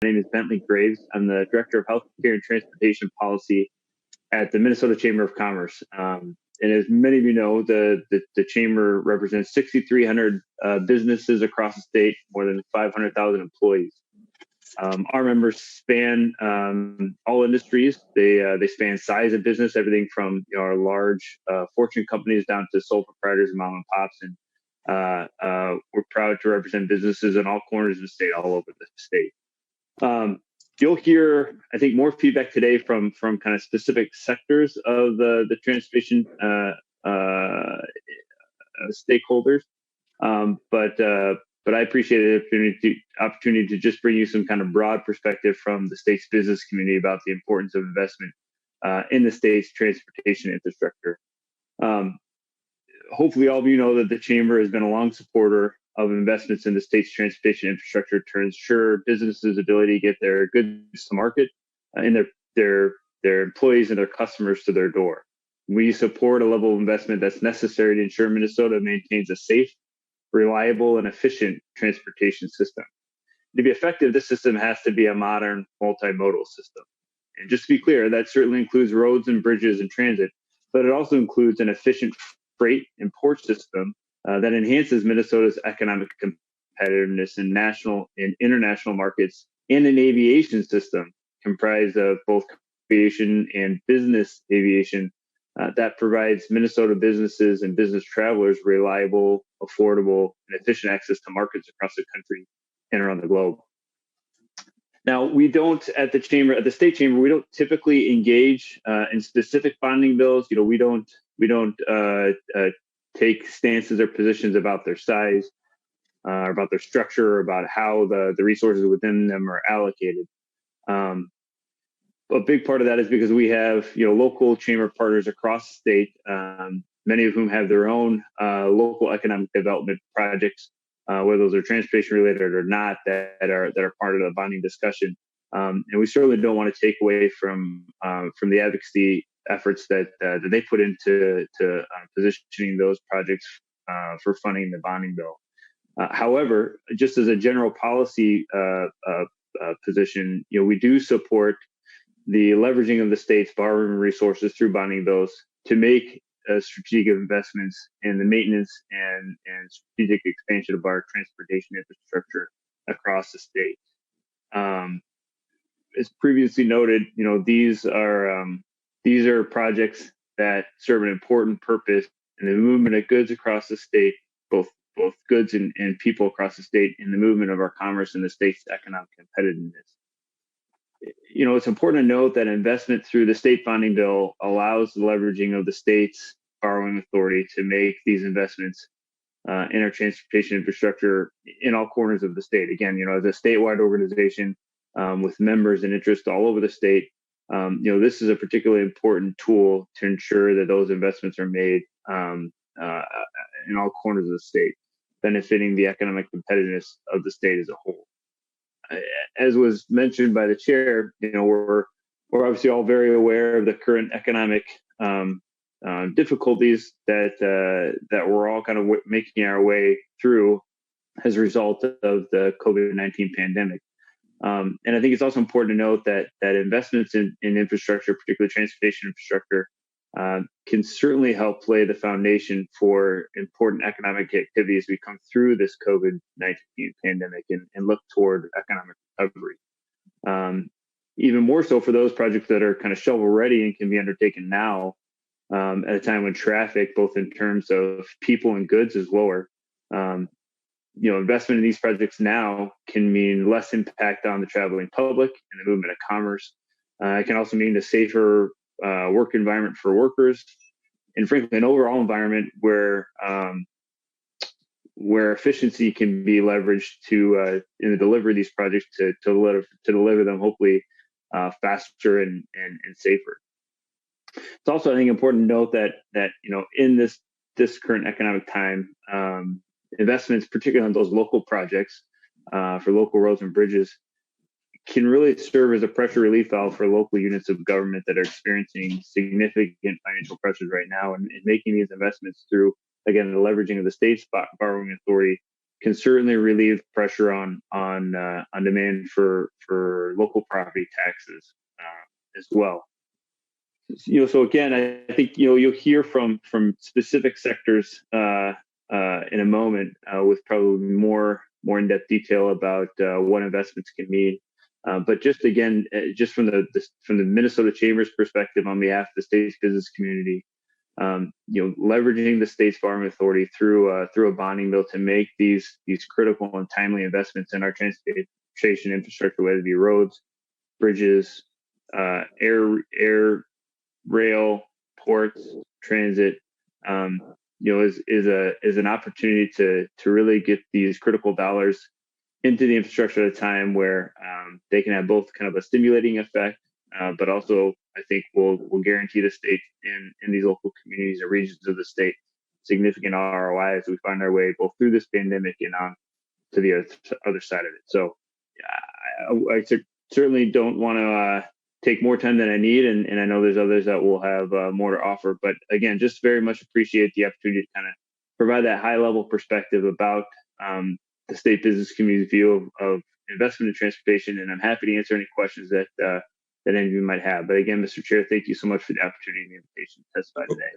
name is Bentley Graves. I'm the Director of Healthcare and Transportation Policy at the Minnesota Chamber of Commerce. And as many of you know, the Chamber represents 6,300 businesses across the state, more than 500,000 employees. Our members span all industries. They span size of business, everything from our large fortune companies down to sole proprietors and mom and pops. And we're proud to represent businesses in all corners of the state, all over the state. You'll hear, I think, more feedback today from kind of specific sectors of the transportation stakeholders. But I appreciate the opportunity to just bring you some kind of broad perspective from the state's business community about the importance of investment in the state's transportation infrastructure. Hopefully all of you know that the Chamber has been a long supporter of investments in the state's transportation infrastructure to ensure businesses' ability to get their goods to market and their employees and their customers to their door. We support a level of investment that's necessary to ensure Minnesota maintains a safe, reliable, and efficient transportation system. To be effective, this system has to be a modern multimodal system. And just to be clear, that certainly includes roads and bridges and transit, but it also includes an efficient freight and port system that enhances Minnesota's economic competitiveness in national and international markets, and an aviation system comprised of both aviation and business aviation that provides Minnesota businesses and business travelers reliable, affordable, and efficient access to markets across the country and around the globe. Now, we don't at the state chamber, we don't typically engage in specific bonding bills. We don't take stances or positions about their size, about their structure, or about how the resources within them are allocated. A big part of that is because we have local chamber partners across the state, many of whom have their own local economic development projects, whether those are transportation related or not, that are part of the bonding discussion. And we certainly don't want to take away from the advocacy efforts that they put into positioning those projects for funding the bonding bill. However, just as a general policy position, we do support the leveraging of the state's borrowing resources through bonding bills to make strategic investments in the maintenance and strategic expansion of our transportation infrastructure across the state. As previously noted, these are projects that serve an important purpose in the movement of goods across the state, both goods and people across the state, in the movement of our commerce and the state's economic competitiveness. It's important to note that investment through the state bonding bill allows the leveraging of the state's borrowing authority to make these investments in our transportation infrastructure in all corners of the state. Again, as a statewide organization with members and interests all over the state, this is a particularly important tool to ensure that those investments are made in all corners of the state, benefiting the economic competitiveness of the state as a whole. As was mentioned by the chair, we're obviously all very aware of the current economic difficulties that we're all kind of making our way through as a result of the COVID-19 pandemic. And I think it's also important to note that investments in infrastructure, particularly transportation infrastructure, can certainly help lay the foundation for important economic activity as we come through this COVID-19 pandemic and look toward economic recovery. Even more so for those projects that are kind of shovel ready and can be undertaken now at a time when traffic, both in terms of people and goods, is lower. Investment in these projects now can mean less impact on the traveling public and the movement of commerce. It can also mean a safer work environment for workers, and frankly, an overall environment where efficiency can be leveraged to in the delivery of these projects to deliver them hopefully faster and safer. It's also, I think, important to note that in this current economic time, investments, particularly on those local projects for local roads and bridges, can really serve as a pressure relief valve for local units of government that are experiencing significant financial pressures right now, and making these investments through, again, the leveraging of the state's borrowing authority can certainly relieve pressure on demand for local property taxes as well. So again, I think you'll hear from specific sectors in a moment with probably more in-depth detail about what investments can mean. But just again, just from the Minnesota Chamber's perspective, on behalf of the state's business community, leveraging the state's farm authority through a bonding bill to make these critical and timely investments in our transportation infrastructure, whether it be roads, bridges, air, rail, ports, transit, is an opportunity to really get these critical dollars into the infrastructure at a time where they can have both kind of a stimulating effect, but also I think will guarantee the state in these local communities and regions of the state significant ROI as we find our way both through this pandemic and on to the other side of it. So I certainly don't want to take more time than I need, and I know there's others that will have more to offer. But again, just very much appreciate the opportunity to kind of provide that high level perspective about the state business community's view of investment in transportation, and I'm happy to answer any questions that any of you might have. But again, Mr. Chair, thank you so much for the opportunity and the invitation to testify today.